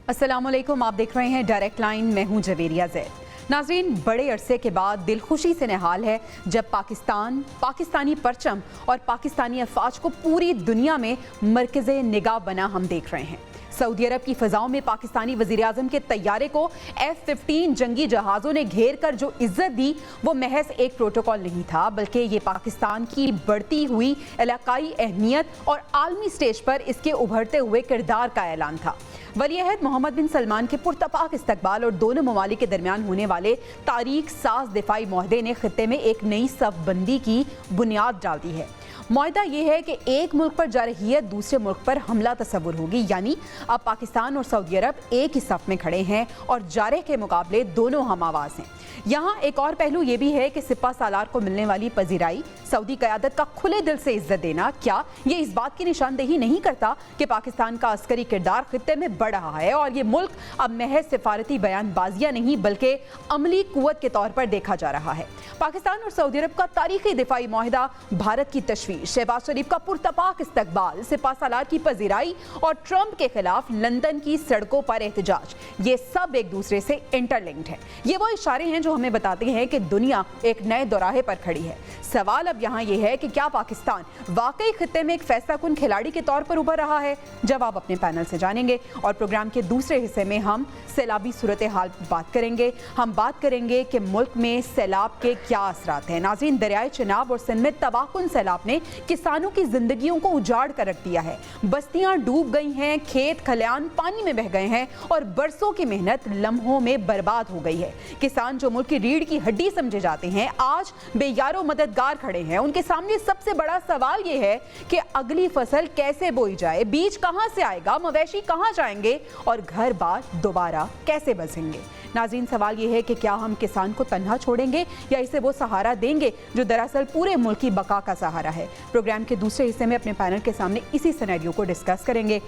अस्सलाम वालेकुम, आप देख रहे हैं डायरेक्ट लाइन। मैं हूं जवेरिया ज़ैद। नाज़रीन, बड़े अरसे के बाद दिलखुशी से निहाल है जब पाकिस्तान, पाकिस्तानी परचम और पाकिस्तानी अफवाज को पूरी दुनिया में मरकज़े निगाह बना हम देख रहे हैं। सऊदी अरब की फ़ज़ाओं में पाकिस्तानी वज़ीर-ए-आज़म के तैयारे को F-15 जंगी जहाज़ों ने घेर कर जो इज़्ज़त दी वो महज एक प्रोटोकॉल नहीं था, बल्कि ये पाकिस्तान की बढ़ती हुई इलाकाई अहमियत और आलमी स्टेज पर इसके उभरते हुए किरदार का ऐलान था। वली-अहद मोहम्मद बिन सलमान के पुरतपाक इस्तकबाल और दोनों ममालिक के दरमियान होने वाले तारीख साज दिफाई मुआहदे ने खित्ते में एक नई सफ़बंदी की बुनियाद डाल दी है। मुआहदा ये है कि एक मुल्क पर जारहियत दूसरे मुल्क पर हमला तस्वुर होगी, यानी अब पाकिस्तान और सऊदी अरब एक ही सफ़ में खड़े हैं और जारह के मुकाबले दोनों हम आवाज़ हैं। यहाँ एक और पहलू ये भी है कि सिपा सालार को मिलने वाली पजीराई, सऊदी क़यादत का खुले दिल से इज्जत देना, क्या ये इस बात की निशानदेही नहीं करता कि पाकिस्तान का अस्करी किरदार खित्ते में बढ़ रहा है और ये मुल्क अब महज सिफारती बयानबाजियाँ नहीं बल्कि अमली कुव्वत के तौर पर देखा जा रहा है। पाकिस्तान और सऊदी अरब का तारीखी दिफाई मुआहदा, भारत की तशवीश, शहबाज शरीफ का पुरतपाक इस्तकबाल, सिपा सालार की पजीराई और ट्रंप के खिलाफ लंदन की सड़कों पर एहतजाज, ये सब एक दूसरे से इंटरलिंक्ड है। ये वो इशारे हैं जो हमें बताते हैं कि दुनिया एक नए दौराहे पर खड़ी है। सवाल अब यहाँ ये है कि क्या पाकिस्तान वाकई खित्ते में एक फैसला कुन खिलाड़ी के तौर पर उभर रहा है? जवाब अपने पैनल से जानेंगे और प्रोग्राम के दूसरे हिस्से में हम सैलाबी सूरत हाल पर बात करेंगे। हम बात करेंगे कि मुल्क में सैलाब के क्या असरात हैं। नाज़रीन, दरियाए चिनाब और सिंध में तबाहकुन सैलाब ने किसानों की जिंदगियों को उजाड़ कर रख दिया है। बस्तियां डूब गई हैं, खेत खलियान पानी में बह गए हैं और बरसों की मेहनत लम्हों में बर्बाद हो गई है। किसान जो मुल्क की रीढ़ की हड्डी समझे जाते हैं, आज बेयारो मददगार खड़े हैं। उनके सामने सबसे बड़ा सवाल ये है कि अगली फसल कैसे बोई जाए, बीज कहां से आएगा, मवेशी कहां जाएंगे और घर बार दोबारा कैसे बसेंगे। नाज़रीन, सवाल ये है कि क्या हम किसान को तन्हा छोड़ेंगे या इसे वो सहारा देंगे जो दरअसल पूरे मुल्क की बका का सहारा है। प्रोग्राम के दूसरे हिस्से में अपने पैनल के सामने इसी सिनेरियो को डिस्कस करेंगे,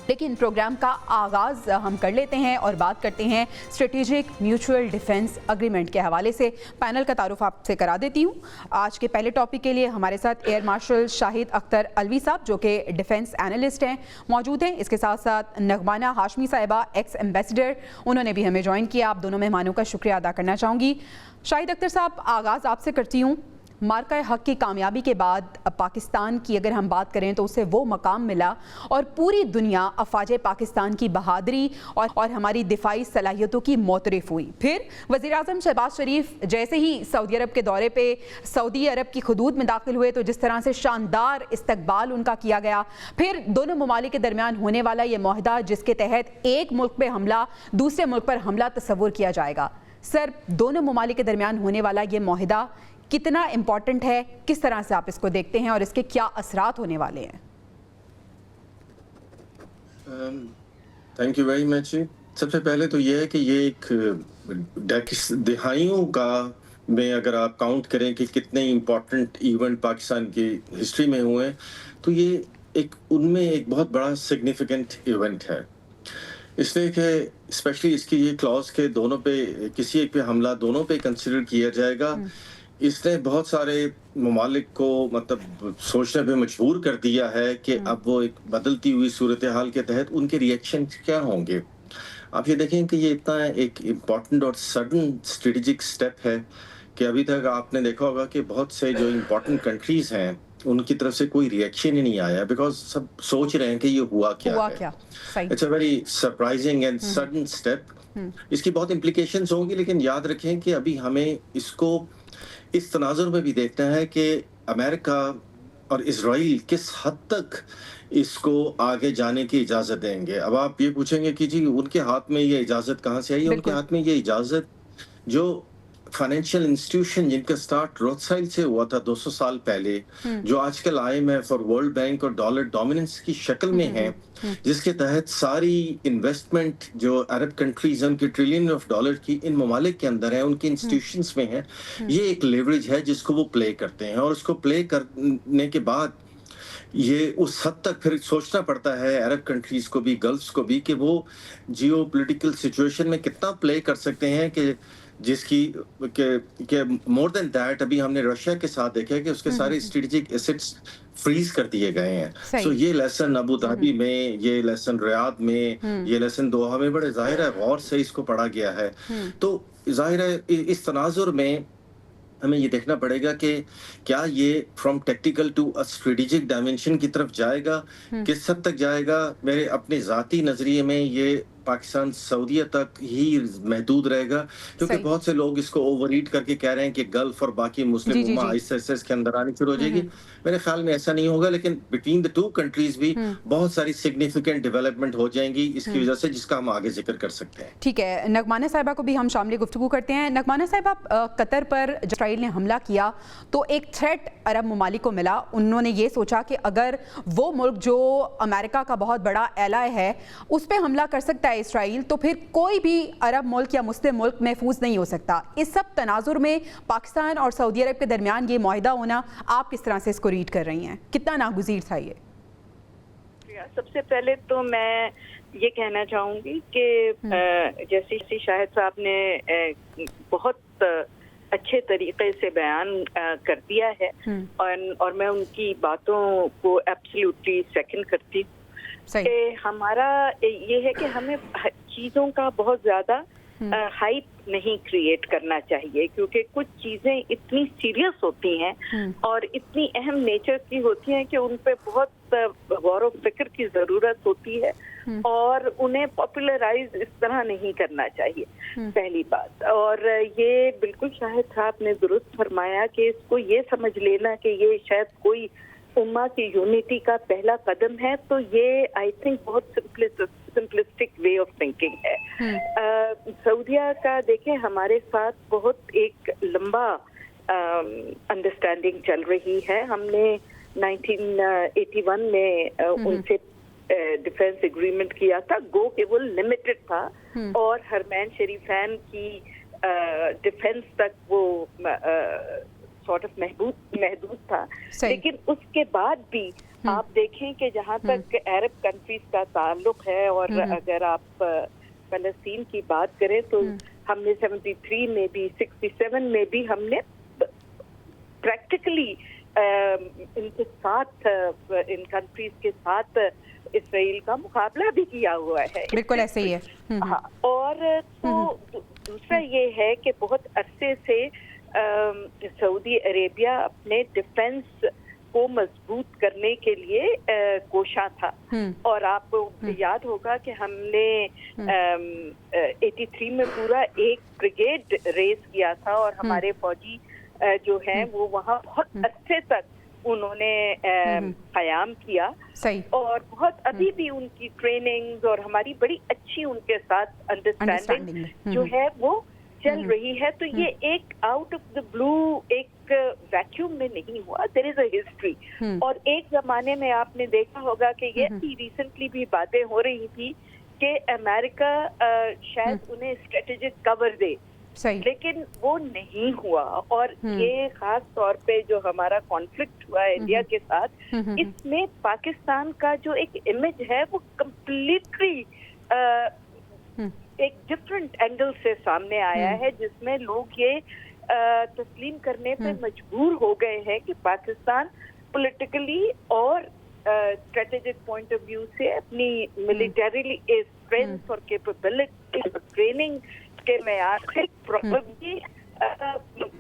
लेकिन प्रोग्राम का आगाज़ हम कर लेते हैं और बात करते हैं स्ट्रेटेजिक म्यूचुअल डिफेंस एग्रीमेंट के हवाले से। पैनल का तारुफ आपसे करा देती हूँ। आज के पहले टॉपिक के लिए हमारे साथ एयर मार्शल शाहिद अख्तर अलवी साहब, जो कि डिफेंस एनालिस्ट हैं, मौजूद हैं। इसके साथ साथ नगमाना हाशमी साहिबा, एक्स एम्बेसडर, उन्होंने भी हमें ज्वाइन किया। आप दोनों मेहमानों का शुक्रिया अदा करना चाहूँगी। शाहिद अख्तर साहब, आगाज़ आपसे करती हूँ। मार्का हक की कामयाबी के बाद पाकिस्तान की अगर हम बात करें तो उसे वो मकाम मिला और पूरी दुनिया अफवाज पाकिस्तान की बहादुरी और हमारी दिफाई सलाहियतों की मोतरफ हुई। फिर वज़ीर-ए-आज़म शहबाज शरीफ जैसे ही सऊदी अरब के दौरे पे सऊदी अरब की हुदूद में दाखिल हुए तो जिस तरह से शानदार इस्तकबाल उनका किया गया। फिर दोनों ममालिक के दरमियान होने वाला ये मुआहदा जिसके तहत एक मुल्क पर हमला दूसरे मुल्क पर हमला तस्वुर किया जाएगा। सर, दोनों ममालिक के दरमियान होने वाला ये मुआहदा कितना इम्पॉर्टेंट है, किस तरह से आप इसको देखते हैं और इसके क्या असरात होने वाले हैं? Thank you very much. सबसे पहले तो ये है कि ये एक दहाइयों का में अगर आप काउंट करें कि कितने इम्पोर्टेंट इवेंट पाकिस्तान की हिस्ट्री में हुए हैं तो ये एक उनमें एक बहुत बड़ा सिग्निफिकेंट इवेंट है, इसलिए कि स्पेशली इसकी ये क्लॉज के दोनों पे किसी एक पे हमला दोनों पे कंसिडर किया जाएगा। इसने बहुत सारे ममालिक को मतलब सोचने पे मजबूर कर दिया है कि अब वो एक बदलती हुई सूरत हाल के तहत उनके रिएक्शन क्या होंगे। आप ये देखें कि ये इतना एक इम्पॉर्टेंट और सडन स्ट्रेटेजिक स्टेप है कि अभी तक आपने देखा होगा कि बहुत से जो इम्पोर्टेंट कंट्रीज हैं उनकी तरफ से कोई रिएक्शन ही नहीं आया, बिकॉज सब सोच रहे हैं कि ये हुआ क्या है। It's a very surprising and sudden step. इसकी बहुत इम्प्लीकेशंस होंगी, लेकिन याद रखें कि अभी हमें इसको इस तनाजुर में भी देखना है कि अमेरिका और इजराइल किस हद तक इसको आगे जाने की इजाज़त देंगे। अब आप ये पूछेंगे कि जी उनके हाथ में ये इजाज़त कहाँ से आई है? उनके हाथ में ये इजाज़त जो फाइनेंशियल इंस्टीट्यूशन जिनका स्टार्ट रोथसाइल्ड से हुआ था 200 साल पहले, जो आजकल IMF और वर्ल्ड बैंक और डॉलर डोमिनेंस की शक्ल में है, जिसके तहत सारी इन्वेस्टमेंट जो अरब कंट्रीज उनके ट्रिलियन ऑफ डॉलर की इन ममालिक के अंदर है, उनके इंस्टीट्यूशंस में है, ये एक लेवरेज है जिसको वो प्ले करते हैं। और उसको प्ले करने के बाद ये उस हद तक फिर सोचना पड़ता है अरब कंट्रीज को भी, गल्फ्स को भी, कि वो जियो पोलिटिकल सिचुएशन में कितना प्ले कर सकते हैं कि جس کی کہ مور دین دیٹ ابھی ہم نے رشیا کے ساتھ دیکھا ہے کہ اس کے سارے اسٹریٹجک ایسٹس فریز کر دیے گئے ہیں. سو یہ لیسن ابو ظہبی میں، یہ لیسن ریاض میں، یہ لیسن دوحہ میں بڑے ظاہر ہے غور سے اس کو پڑھا گیا ہے. تو ظاہر ہے اس تناظر میں ہمیں یہ دیکھنا پڑے گا کہ کیا یہ from tactical to strategic dimension کی طرف جائے گا، کس حد تک جائے گا. میرے اپنے ذاتی نظریے میں یہ پاکستان سعودیہ تک ہی محدود رہے گا، کیونکہ بہت سے لوگ اس کو اوور ایٹ کر کے کہہ رہے ہیں کہ گلف اور باقی مسلم امہ آہستہ آہستہ اس کے اندر آنی شروع ہو جائے گی. میرے خیال میں ایسا نہیں ہوگا، لیکن بٹوین دا ٹو کنٹریز بھی بہت ساری سگنیفیکنٹ ڈیولپمنٹ ہو جائیں گی اس کی وجہ سے، جس کا ہم آگے ذکر کر سکتے ہیں. ٹھیک ہے، نغمانہ صاحبہ کو بھی ہم شامل گفتگو کرتے ہیں. نغمانہ صاحبہ، قطر پر جب اسرائیل نے حملہ کیا تو ایک تھریٹ عرب ممالک کو ملا. انہوں نے یہ سوچا کہ اگر وہ ملک جو امریکہ کا بہت بڑا ایلائی ہے اس پہ حملہ کر سکتا ہے اسرائیل، تو پھر کوئی بھی عرب ملک یا مسلم ملک محفوظ نہیں ہو سکتا. اس سب تناظر میں پاکستان اور سعودی عرب کے درمیان یہ معاہدہ ہونا، آپ کس طرح سے اس کو ریڈ کر رہی ہیں؟ کتنا ناگزیر تھا یہ؟ سب سے پہلے تو میں یہ کہنا چاہوں گی کہ جیسے شاہد صاحب نے بہت اچھے طریقے سے بیان کر دیا ہے اور میں ان کی باتوں کو ایبسلیوٹلی سیکنڈ کرتی ہوں کہ ہمارا یہ ہے کہ ہمیں چیزوں کا بہت زیادہ ہائپ نہیں کریٹ کرنا چاہیے، کیونکہ کچھ چیزیں اتنی سیریس ہوتی ہیں اور اتنی اہم نیچر کی ہوتی ہیں کہ ان پہ بہت غور و فکر کی ضرورت ہوتی ہے اور انہیں پاپولرائز اس طرح نہیں کرنا چاہیے، پہلی بات. اور یہ بالکل شاہد صاحب نے درست فرمایا کہ اس کو یہ سمجھ لینا کہ یہ شاید کوئی امہ کی یونٹی کا پہلا قدم ہے، تو یہ آئی تھنک بہت سمپلسٹک وے آف تھنکنگ ہے. سعودیہ کا دیکھیں ہمارے ساتھ بہت ایک لمبا انڈرسٹینڈنگ چل رہی ہے. ہم نے 1981 میں ان سے ڈیفینس ایگریمنٹ کیا تھا، گو کہ وہ لمیٹڈ تھا اور حرمین شریفین کی ڈیفینس تک وہ سارٹ آف محدود تھا. لیکن اس کے بعد بھی آپ دیکھیں کہ جہاں تک عرب کنٹریز کا تعلق ہے اور اگر آپ فلسطین کی بات کریں تو ہم نے 73 میں بھی 67 میں بھی ہم نے پریکٹیکلی ان کے ساتھ ان کنٹریز کے ساتھ اسرائیل کا مقابلہ بھی کیا ہوا ہے. بالکل ایسے ہی ہے. ہاں، اور تو دوسرا یہ ہے کہ بہت عرصے سے سعودی عربیہ اپنے ڈیفنس کو مضبوط کرنے کے لیے کوشاں تھا. اور آپ کو یاد ہوگا کہ ہم نے 83 میں پورا ایک بریگیڈ ریز کیا تھا اور ہمارے فوجی جو ہیں وہ وہاں بہت عرصے تک انہوں نے قیام کیا اور بہت ابھی بھی ان کی ٹریننگ اور ہماری بڑی اچھی ان کے ساتھ انڈرسٹینڈنگ جو ہے وہ چل رہی ہے. تو یہ ایک آؤٹ آف دا بلو ایک ویکیوم میں نہیں ہوا، دیر از اے ہسٹری. اور ایک زمانے میں آپ نے دیکھا ہوگا کہ یہ بھی ریسنٹلی بھی باتیں ہو رہی تھی کہ امریکہ شاید انہیں اسٹریٹجک کور دے، لیکن وہ نہیں ہوا. اور یہ خاص طور پہ جو ہمارا کانفلکٹ ہوا ہے انڈیا کے ساتھ، اس میں پاکستان کا جو ایک امیج ہے وہ کمپلیٹلی ایک ڈفرنٹ اینگل سے سامنے آیا ہے، جس میں لوگ یہ تسلیم کرنے پہ مجبور ہو گئے ہیں کہ پاکستان پولیٹیکلی اور اسٹریٹجک پوائنٹ آف ویو سے اپنی ملیٹریلی اسٹرینتھ اور کیپیبلٹی اور ٹریننگ کے معیار سے پروبیبلی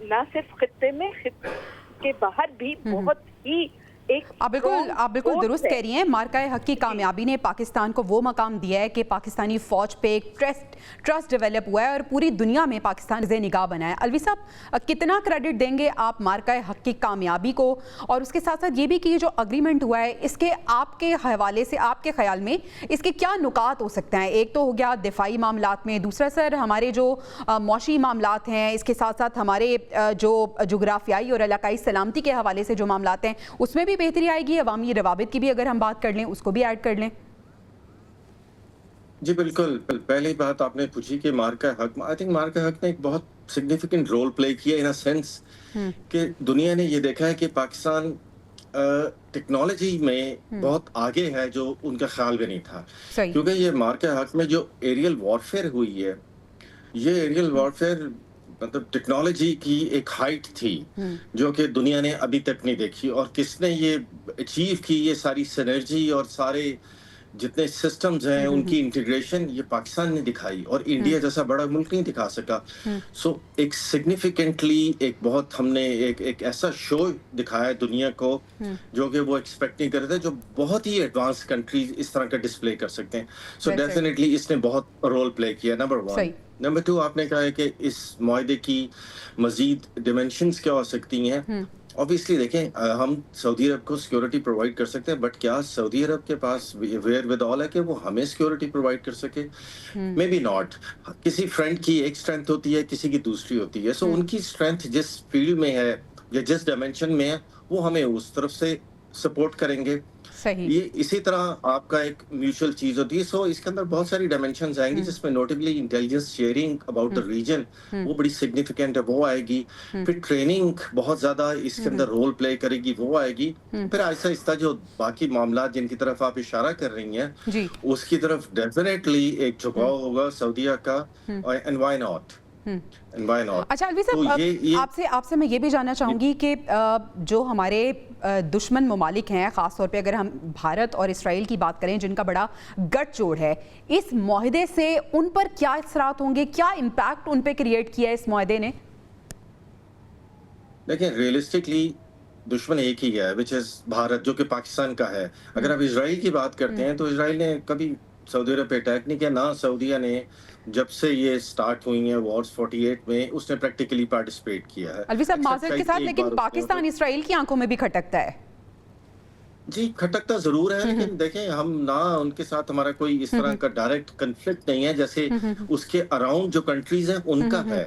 نہ صرف خطے میں، خطے کے باہر بھی بہت ہی آپ بالکل درست کہہ رہی ہیں. مارکہ حق کی کامیابی نے پاکستان کو وہ مقام دیا ہے کہ پاکستانی فوج پہ ایک ٹرسٹ ڈیولپ ہوا ہے اور پوری دنیا میں پاکستان زیر نگاہ بنا ہے. الوی صاحب، کتنا کریڈٹ دیں گے آپ مارکہ حق کی کامیابی کو، اور اس کے ساتھ ساتھ یہ بھی کہ یہ جو اگریمنٹ ہوا ہے اس کے آپ کے حوالے سے، آپ کے خیال میں اس کے کیا نکات ہو سکتے ہیں؟ ایک تو ہو گیا دفاعی معاملات میں، دوسرا سر ہمارے جو معاشی معاملات ہیں، اس کے ساتھ ساتھ ہمارے جو جغرافیائی اور علاقائی سلامتی کے حوالے سے جو معاملات ہیں اس میں بھی بہتری آئے گی. عوامی روابط کی بھی اگر ہم بات کر لیں اس کو بھی ایڈ کر لیں. جی بالکل. پہلی بات آپ نے پوچھی کہ مارکہ حق، آئی تھنک مارکہ حق نے ایک بہت سگنیفیکنٹ رول پلے کیا ان اے سینس کہ دنیا نے یہ دیکھا ہے کہ پاکستان ٹیکنالوجی میں بہت آگے ہے جو ان کا خیال بھی نہیں تھا. کیونکہ یہ مارکہ حق میں جو ایریل وارفیئر ہوئی ہے، یہ ایریل وارفیئر मतलब टेक्नोलॉजी की एक हाइट थी जो कि दुनिया ने अभी तक नहीं देखी, और किसने ये अचीव की, ये सारी सिनर्जी और सारे जितने सिस्टम्स हैं उनकी इंटीग्रेशन, ये पाकिस्तान ने दिखाई और इंडिया जैसा बड़ा मुल्क नहीं दिखा सका। सो एक सिग्निफिकेंटली एक बहुत हमने एक ऐसा शो दिखाया है दुनिया को जो कि वो एक्सपेक्ट नहीं कर रहे थे, जो बहुत ही एडवांस कंट्रीज इस तरह का डिस्प्ले कर सकते हैं। सो डेफिनेटली इसने बहुत रोल प्ले किया, नंबर वन। नंबर टू, आपने कहा है कि इस मुआहदे की मजीद डिमेंशंस क्या हो सकती हैं। ऑब्वियसली देखें, हम सऊदी अरब को सिक्योरिटी प्रोवाइड कर सकते हैं, बट क्या सऊदी अरब के पास वेयर विद ऑल है कि वो हमें सिक्योरिटी प्रोवाइड कर सके? May be not. किसी फ्रेंड की एक स्ट्रेंथ होती है, किसी की दूसरी होती है। सो उनकी स्ट्रेंथ जिस फील्ड में है या जिस डायमेंशन में है, वो हमें उस तरफ से सपोर्ट करेंगे। सही। ये इसी तरह आपका एक म्यूचुअल चीज होती है। सो इसके अंदर बहुत सारी डायमेंशंस आएंगी जिसमें notably intelligence sharing about the region वो बड़ी सिग्निफिकेंट है, वो आएगी। फिर ट्रेनिंग बहुत ज्यादा इसके अंदर रोल प्ले करेगी, वो आएगी। फिर आहिस्ता आहिस्ता जो बाकी मामला जिनकी तरफ आप इशारा कर रही हैं उसकी तरफ डेफिनेटली एक झुकाव होगा सऊदीया का, एंड व्हाई नॉट। अच्छा अलवी साहब, आपसे मैं ये भी जानना चाहूँगी कि जो हमारे दुश्मन ममालिक हैं, ख़ास तौर पे अगर हम भारत और इसराइल की बात करें जिनका बड़ा गठजोड़ है, इस मुआहदे से उन पर क्या असरात होंगे, क्या इम्पैक्ट उन पे क्रिएट किया है इस मुआहदे ने? देखिए, रियलिस्टिकली दुश्मन एक ही है, विच इज भारत, जो कि पाकिस्तान का है। अगर आप इजराइल की बात करते हैं तो इजराइल ने कभी सऊदी अरब पे अटैक नहीं किया, ना सऊदीया ने जब से ये स्टार्ट हुई है वॉर्स 48 में उसने प्रैक्टिकली पार्टिसिपेट किया है। अलवी साहब माजरत के साथ, लेकिन पाकिस्तान इसराइल की आंखों में भी खटकता है। जी, खटकता जरूर है, लेकिन देखें हम ना उनके साथ हमारा कोई इस तरह का डायरेक्ट कन्फ्लिक्ट नहीं है जैसे उसके अराउंड जो कंट्रीज हैं उनका है।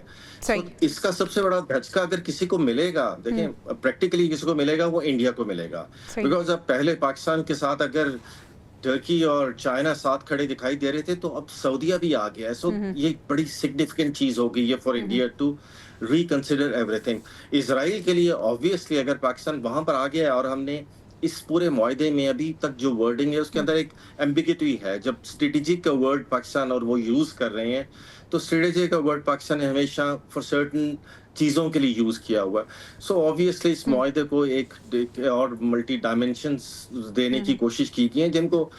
तो इसका सबसे बड़ा धचका अगर किसी को मिलेगा, देखें प्रैक्टिकली किसी को मिलेगा, वो इंडिया को मिलेगा। बिकॉज अब पहले पाकिस्तान के साथ अगर टर्की और चाइना साथ खड़े दिखाई दे रहे थे, तो अब सऊदीया भी आ गया है। सो ये बड़ी सिग्निफिकेंट चीज हो गई है for India to reconsider everything. Israel के लिए ऑब्वियसली अगर पाकिस्तान वहां पर आ गया है, और हमने इस पूरे मुआहदे में अभी तक जो वर्डिंग है उसके अंदर एक एम्बिगिटी है। जब स्ट्रेटेजिक का वर्ड पाकिस्तान और वो यूज कर रहे हैं, तो स्ट्रेटेजिक का वर्ड पाकिस्तान ने हमेशा फॉर सर्टेन चीजों के लिए यूज किया हुआ है। सो ऑब्वियसली इस मुआहदे को एक और मल्टी डायमेंशंस देने की कोशिश की गई है जिनको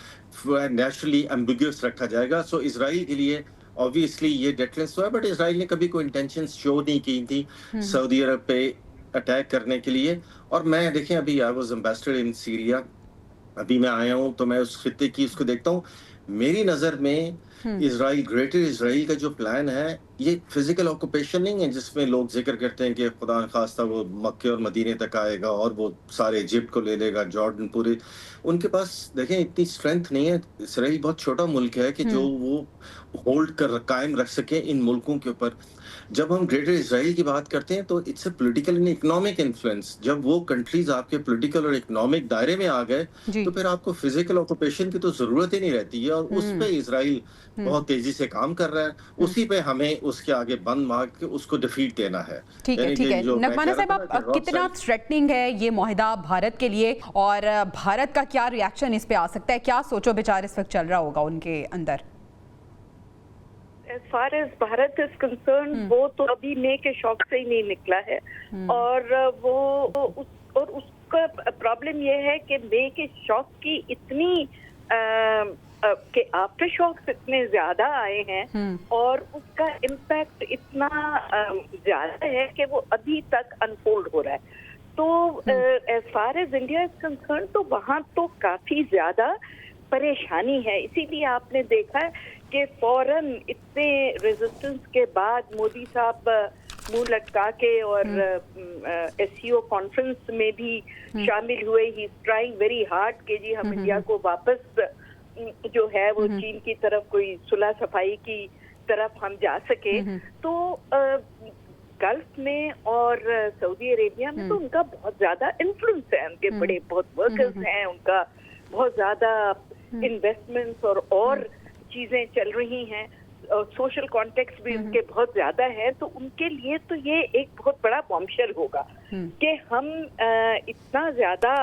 नेचुरली एम्बिगुअस रखा जाएगा। सो इजराइल के लिए ऑब्वियसली ये डेटलेस हुआ है, बट इजराइल ने कभी कोई इंटेंशन शो नहीं की थी सऊदी अरब पे अटैक करने के लिए। और मैं देखें, अभी I was ambassador in Syria, अभी मैं आया हूँ तो मैं उस खित्ते की उसको देखता हूँ। मेरी नजर में इजराइल, ग्रेटर इजराइल का जो प्लान है, ये फिजिकल ऑक्यूपेशन नहीं है जिसमें लोग जिक्र करते हैं कि खुदा न खास्ता वो मक्के और मदीने तक आएगा और वो सारे इजिप्ट को ले लेगा, जॉर्डन पूरे। उनके पास देखें इतनी स्ट्रेंथ नहीं है। इसराइल बहुत छोटा मुल्क है कि जो वो होल्ड कर कायम रख सके इन मुल्कों के ऊपर। जब हम ग्रेटर इजराइल की बात करते हैं तो it's a political and economic influence. जब वो कंट्रीज आपके पॉलिटिकल और इकोनॉमिक दायरे में आ गए तो फिर आपको फिजिकल ऑक्यूपेशन की तो जरूरत ही नहीं रहती है, और उस पे इजराइल बहुत तेजी से काम कर रहा है। उसी पे हमें उसके आगे बंद मार के उसको डिफीट देना है। ठीक है, ठीक है। नगमाना साहब, आप कितना थ्रेटनिंग है ये मुआहदा भारत के लिए, और भारत का क्या रिएक्शन इस पे आ सकता है? क्या सोचो विचार इस वक्त चल रहा होगा उनके अंदर? As far as Bharat is concerned, वो तो अभी मे के शौक से ही नहीं निकला है, और उसका प्रॉब्लम ये है कि मे के शौक की इतनी के आफ्टर शॉक्स इतने ज्यादा आए हैं और उसका इम्पैक्ट इतना ज्यादा है कि वो अभी तक अनफोल्ड हो रहा है। तो as far as India is concerned, तो वहाँ तो काफी ज्यादा परेशानी है। इसीलिए आपने देखा है कि फौरन इतने रेजिस्टेंस के बाद मोदी साहब मुंह लटका के और एससीओ कॉन्फ्रेंस में भी शामिल हुए। He is trying very hard कि जी हम इंडिया को वापस जो है वो चीन की तरफ कोई सुलह सफाई की तरफ हम जा सके। तो गल्फ में और सऊदी अरेबिया में तो उनका बहुत ज्यादा इन्फ्लुएंस है, उनके बड़े बहुत वर्कर्स हैं, उनका बहुत ज्यादा इन्वेस्टमेंट्स और चीजें चल रही हैं, और सोशल कॉन्टेक्स्ट भी उनके बहुत ज्यादा है। तो उनके लिए तो ये एक बहुत बड़ा बॉम्बशेल होगा कि हम इतना ज्यादा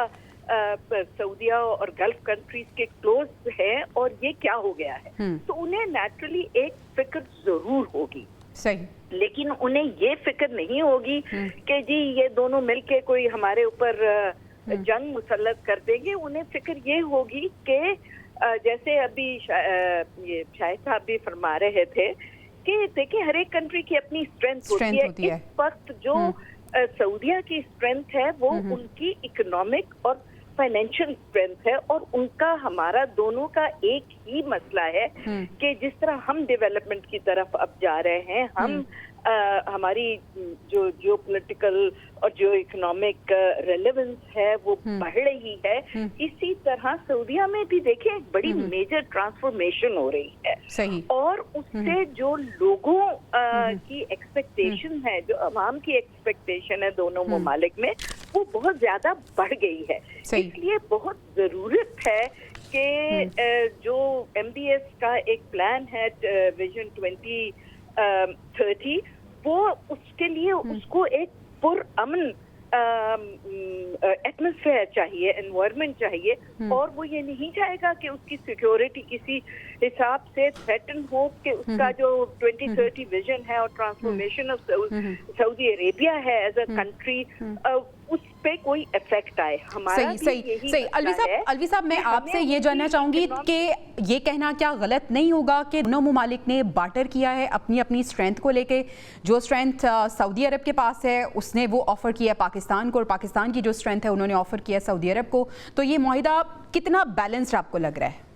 सऊदिया और गल्फ कंट्रीज के क्लोज है और ये क्या हो गया है। तो उन्हें नेचुरली एक फिक्र जरूर होगी। सही। لیکن انہیں یہ فکر نہیں ہوگی کہ جی یہ دونوں مل کے کوئی ہمارے اوپر جنگ مسلط کر دیں گے. انہیں فکر یہ ہوگی کہ جیسے ابھی یہ شاہد صاحب بھی فرما رہے تھے کہ دیکھیں ہر ایک کنٹری کی اپنی اسٹرینتھ ہوتی ہے. اس وقت جو سعودیہ کی اسٹرینتھ ہے وہ ان کی اکنامک اور فائنینشیل اسٹرینتھ ہے, اور ان کا ہمارا دونوں کا ایک ہی مسئلہ ہے کہ جس طرح ہم ڈیولپمنٹ کی طرف اب جا رہے ہیں, ہم ہماری جو جیو پولیٹیکل اور جو اکنامک ریلیونس ہے وہ بڑھ رہی ہے, اسی طرح سعودیہ میں بھی دیکھیں ایک بڑی میجر ٹرانسفارمیشن ہو رہی ہے, اور اس سے جو لوگوں کی ایکسپیکٹیشن ہے, جو عوام کی ایکسپیکٹیشن ہے دونوں ممالک میں, وہ بہت زیادہ بڑھ گئی ہے. اس لیے بہت ضرورت ہے کہ جو ایم بی ایس کا ایک پلان ہے ویژن 2030, وہ اس کے لیے اس کو ایک پرامن ایٹماسفیئر چاہیے, انوائرمنٹ چاہیے, اور وہ یہ نہیں چاہے گا کہ اس کی سیکیورٹی کسی حساب سے تھریٹن ہو, کہ اس کا جو 2030 ویژن ہے اور ٹرانسفارمیشن آف سعودی عربیہ ہے ایز اے کنٹری, اس پہ کوئی افیکٹ آئے. ہمارا صحیح. الوی صاحب میں آپ سے یہ جاننا چاہوں گی کہ یہ کہنا کیا غلط نہیں ہوگا کہ دونوں ممالک نے بارٹر کیا ہے اپنی اپنی اسٹرینتھ کو لے کے, جو اسٹرینتھ سعودی عرب کے پاس ہے اس نے وہ آفر کیا ہے پاکستان کو, اور پاکستان کی جو اسٹرینتھ ہے انہوں نے آفر کیا ہے سعودی عرب کو. تو یہ معاہدہ کتنا بیلنسڈ آپ کو لگ رہا ہے؟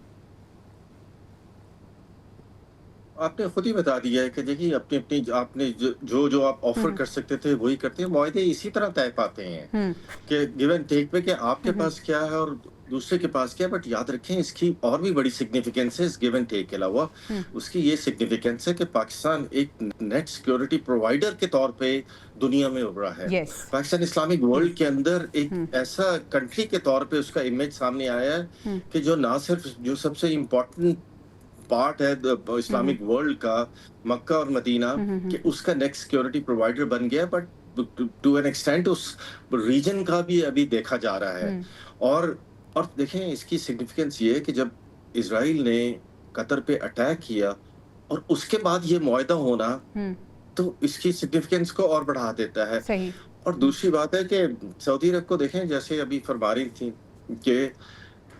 آپ نے خود ہی بتا دیا ہے کہ دیکھیے اپنی آپ نے جو آپ آفر کر سکتے تھے وہی کرتے ہیں. معاہدے اسی طرح طے پاتے ہیں کہ گیو اینڈ ٹیک پہ, کہ آپ کے پاس کیا ہے اور دوسرے کے پاس کیا. بٹ یاد رکھیں اس کی اور بھی بڑی سگنیفیکینس ہے اس گیو اینڈ ٹیک کے علاوہ. اس کی یہ سگنیفیکینس ہے کہ پاکستان ایک نیٹ سیکورٹی پرووائڈر کے طور پہ دنیا میں ابھرا ہے. پاکستان اسلامک ورلڈ کے اندر ایک ایسا کنٹری کے طور پہ اس کا امیج سامنے آیا ہے کہ جو نہ صرف جو سب سے امپورٹنٹ پارٹ ہے اسلامک ورلڈ کا, مکہ اور مدینہ, کہ اس کا نیکسٹ سیکورٹی پرووائڈر بن گیا, بٹ ٹو این ایکسٹینٹ اس ریجن کا بھی ابھی دیکھا جا رہا ہے. اور دیکھیں اس کی سگنیفیکینس یہ ہے کہ جب اسرائیل نے قطر پہ اٹیک کیا اور اس کے بعد یہ معاہدہ ہونا, تو اس کی سگنیفیکینس کو اور بڑھا دیتا ہے. اور دوسری بات ہے کہ سعودی عرب کو دیکھیں, جیسے ابھی فرما رہی تھی کہ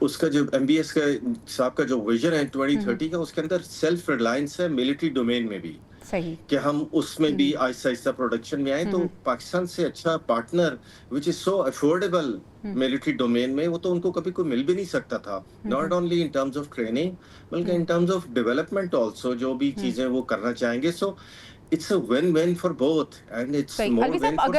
اس کا جو ایم بی ایس کا صاحب کا جو ویژن ہے 2030 کا, اس کے اندر سیلف ریلائنس ہے ملٹری ڈومین میں بھی, کہ ہم اس میں بھی آہستہ آہستہ پروڈکشن میں آئیں. تو پاکستان سے اچھا partner which is so affordable military domain میں, وہ تو ان کو کبھی کوئی مل بھی نہیں سکتا تھا, not only in terms of training بلکہ in terms of development also, جو بھی چیزیں وہ کرنا چاہیں گے. سو it's a win-win for both and it's more win for Saudi.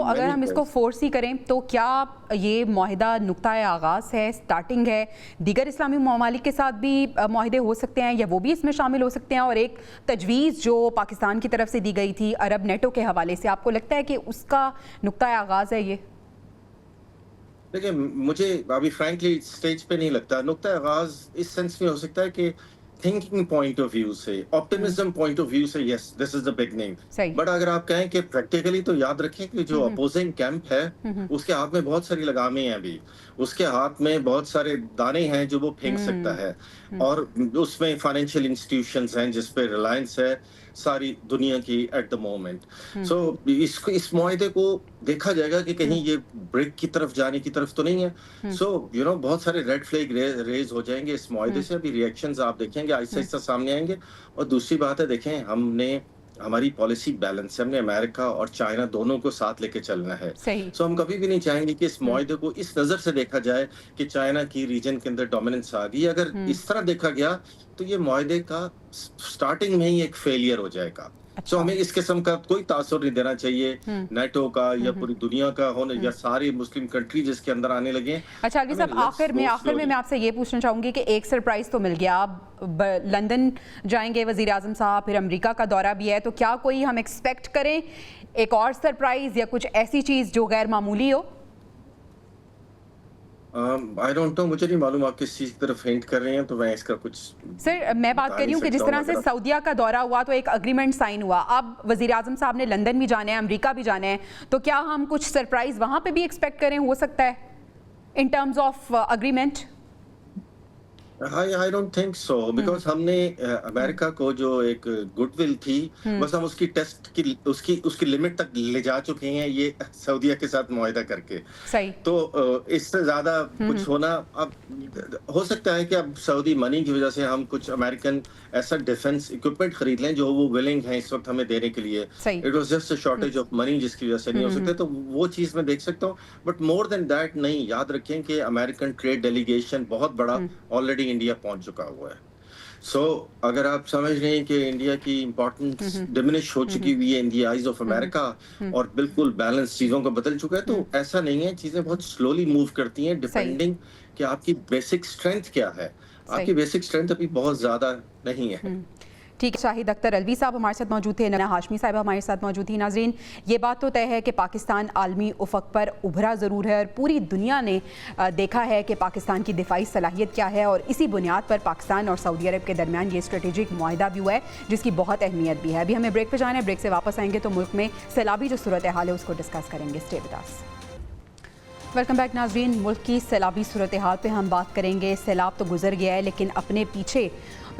اگر ہم اس کو فورس ہی کریں تو کیا یہ معاہدہ نقطۂ آغاز ہے, سٹارٹنگ ہے, دیگر اسلامی ممالک کے ساتھ بھی معاہدے ہو سکتے ہیں یا وہ بھی اس میں شامل ہو سکتے ہیں؟ اور ایک تجویز جو پاکستان کی طرف سے دی گئی تھی عرب نیٹو کے حوالے سے, آپ کو لگتا ہے کہ اس کا نقطۂ آغاز ہے یہ؟ دیکھیں مجھے ابھی فرینکلی اسٹیج پہ نہیں لگتا. نقطۂ آغاز اس سینس میں ہو سکتا ہے کہ تھنکنگ پوائنٹ آف ویو سے, آپٹیمزم پوائنٹ آف ویو سے, یس دس از دا بگننگ. بٹ اگر آپ کہیں کہ پریکٹیکلی, تو یاد رکھیں کہ جو اپوزنگ کیمپ ہے اس کے ہاتھ میں بہت ساری لگامیں ہیں ابھی, اس کے ہاتھ میں بہت سارے دانے ہیں جو وہ پھینک سکتا ہے, اور اس میں فائنینشیل انسٹیٹیوشنز ہیں جس پہ ریلائنس ہے ساری دنیا کی ایٹ دا مومنٹ. سو اس معاہدے کو دیکھا جائے گا کہ کہیں یہ بریک کی طرف جانے کی طرف تو نہیں ہے. سو بہت سارے ریڈ فلیگ ریز ہو جائیں گے اس معاہدے سے. ابھی ریئیکشنز آپ دیکھیں گے آہستہ آہستہ سامنے آئیں گے. اور دوسری بات ہے, دیکھیں ہماری پالیسی بیلنس ہے, ہم نے امریکہ اور چائنا دونوں کو ساتھ لے کے چلنا ہے. سو ہم کبھی بھی نہیں چاہیں گے کہ اس معاہدے کو اس نظر سے دیکھا جائے کہ چائنا کی ریجن کے اندر ڈومیننس آ گئی. اگر اس طرح دیکھا گیا تو یہ معاہدے کا سٹارٹنگ میں ہی ایک فیلئر ہو جائے گا. سو ہمیں اس قسم کا کوئی تاثر نہیں دینا چاہیے نیٹو کا یا پوری دنیا کا ہونے, یا ساری مسلم کنٹری جس کے اندر آنے لگے. اچھا علی صاحب, آخر میں میں آپ سے یہ پوچھنا چاہوں گی کہ ایک سرپرائز تو مل گیا, آپ لندن جائیں گے وزیر اعظم صاحب, پھر امریکہ کا دورہ بھی ہے, تو کیا کوئی ہم ایکسپیکٹ کریں ایک اور سرپرائز یا کچھ ایسی چیز جو غیر معمولی ہو؟ I don't know, مجھے نہیں معلوم آپ کس چیز کی طرف ہینٹ کر رہے ہیں, تو میں اس کا کچھ سر میں بات کر رہی ہوں کہ جس طرح سے سعودیہ کا دورہ ہوا تو ایک اگریمنٹ سائن ہوا, اب وزیر اعظم صاحب نے لندن بھی جانا ہے, امریکہ بھی جانا ہے, تو کیا ہم کچھ سرپرائز وہاں پہ بھی ایکسپیکٹ کریں؟ ہو سکتا ہے ان terms of agreement. I don't think so, because हमने अमेरिका को जो एक गुडविल थी, बस हम उसकी टेस्ट की उसकी लिमिट तक ले जा चुके हैं, ये सऊदीया के साथ मुआहिदा करके। सही। तो इससे ज्यादा कुछ होना अब हो सकता है कि अब सऊदी मनी की वजह से हम कुछ अमेरिकन ऐसा डिफेंस इक्विपमेंट खरीद लें जो वो विलिंग है इस वक्त हमें देने के लिए। सही। It was just a shortage of money जिसकी वजह से नहीं हो सकते, तो वो चीज मैं देख सकता हूँ। बट मोर देन दैट नहीं, याद रखें कि अमेरिकन ट्रेड डेलीगेशन बहुत बड़ा ऑलरेडी इंडिया पहुंच चुका हुआ है। सो अगर आप समझ रहे हैं कि इंडिया की इम्पोर्टेंस डिमिनिश हो चुकी हुई है इन दी आईज ऑफ अमेरिका और बिल्कुल बैलेंस चीजों का बदल चुका है, तो ऐसा नहीं है। चीजें बहुत स्लोली मूव करती हैं डिपेंडिंग कि आपकी बेसिक स्ट्रेंथ क्या है। आपकी बेसिक स्ट्रेंथ अभी बहुत ज्यादा नहीं है। ठीक है, शाहिद अख्तर अलवी साहब हमारे साथ मौजूद थे, नना हाशमी साहब हमारे साथ मौजूद थी। नाजरीन, ये बात तो तय है कि पाकिस्तान आलमी उफ़क़ पर उभरा ज़रूर है और पूरी दुनिया ने देखा है कि पाकिस्तान की दिफाई सलाहियत क्या है, और इसी बुनियाद पर पाकिस्तान और सऊदी अरब के दरमियान ये स्ट्रेटेजिक मुआहिदा भी हुआ है जिसकी बहुत अहमियत भी है। अभी हमें ब्रेक पर जाना है, ब्रेक से वापस आएंगे तो मुल्क में सैलाबी जो सूरत हाल है उसको डिस्कस करेंगे। Stay with us. Welcome back नाजरीन, मुल्क की सैलाबी सूरत हाल पे हम बात करेंगे। सैलाब तो गुजर गया है लेकिन अपने पीछे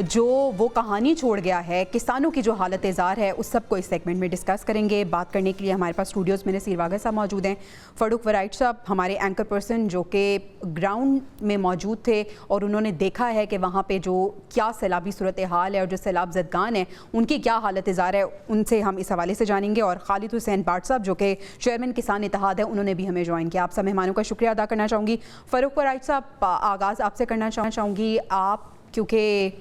जो वो कहानी छोड़ गया है, किसानों की जो हालत ज़ार है, उस सब को इस सेगमेंट में डिस्कस करेंगे। बात करने के लिए हमारे पास स्टूडियोज़ में नसीर वागर साहब मौजूद हैं, फ़ारूक वराइट साहब हमारे एंकर पर्सन जो कि ग्राउंड में मौजूद थे और उन्होंने देखा है कि वहाँ पे जो क्या सैलाबी सूरत हाल है और जो सैलाब ज़दगान है उनकी क्या हालत ज़ार है, उनसे हम इस हवाले से जानेंगे। और खालिद हुसैन बाट साहब जो कि चेयरमैन किसान इत्तेहाद है, उन्होंने भी हमें ज्वाइन किया। आप सब मेहमानों का शुक्रिया अदा करना चाहूँगी। फ़ारूक वराइट साहब, आगाज़ आपसे करना चाहूँगी। आप क्योंकि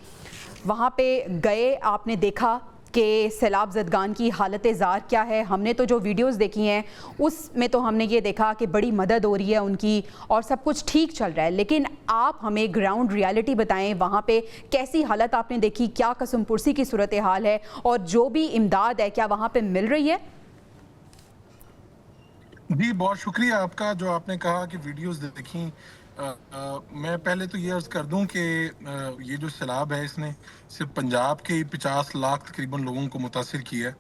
वहाँ पे गए, आपने देखा कि सैलाब ज़दगान की हालत ज़ार क्या है। हमने तो जो वीडियोस देखी हैं उसमें तो हमने ये देखा कि बड़ी मदद हो रही है उनकी और सब कुछ ठीक चल रहा है, लेकिन आप हमें ग्राउंड रियलिटी बताएं, वहाँ पे कैसी हालत आपने देखी, क्या कसम पुरसी की सूरत हाल है और जो भी इमदाद है क्या वहाँ पे मिल रही है? जी, बहुत शुक्रिया आपका जो आपने कहा कि वीडियोस देखी। मैं पहले तो ये अर्ज़ कर दूं कि ये जो सैलाब है इसने सिर्फ पंजाब के 50 लाख तकरीबन लोगों को मुतासिर किया है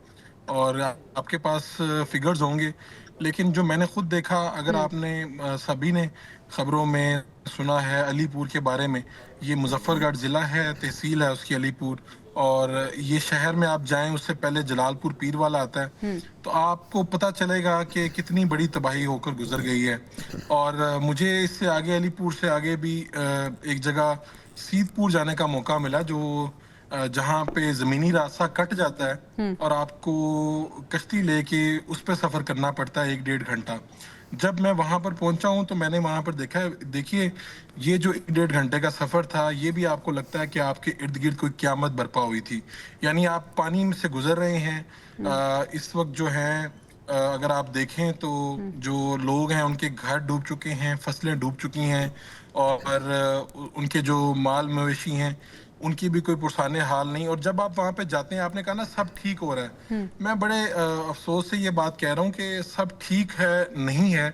और आपके पास फिगर्स होंगे, लेकिन जो मैंने खुद देखा, अगर आपने सभी ने खबरों में सुना है अलीपुर के बारे में, ये मुजफ्फरगढ़ ज़िला है, तहसील है उसकी अलीपुर, और ये शहर में आप जाएं उससे पहले जलालपुर पीर वाला आता है, तो आपको पता चलेगा कि कितनी बड़ी तबाही होकर गुजर गई है। और मुझे इससे आगे अलीपुर से आगे भी एक जगह सीतपुर जाने का मौका मिला जो जहाँ पे ज़मीनी रास्ता कट जाता है और आपको कश्ती लेके उस पर सफ़र करना पड़ता है 1-1.5 घंटा। जब मैं वहाँ पर पहुँचा हूँ तो मैंने वहाँ पर देखा, देखिए ये जो 1-1.5 घंटे का सफ़र था, ये भी आपको लगता है कि आपके इर्द गिर्द कोई क़यामत बरपा हुई थी। यानी आप पानी में से गुजर रहे हैं। इस वक्त जो है अगर आप देखें तो जो लोग हैं उनके घर डूब चुके हैं, फसलें डूब चुकी हैं और उनके जो माल मवेशी हैं उनकी भी कोई पुरसाने हाल नहीं। और जब आप वहाँ पे जाते हैं, आपने कहा ना सब ठीक हो रहा है, मैं बड़े अफसोस से ये बात कह रहा हूँ कि सब ठीक है नहीं है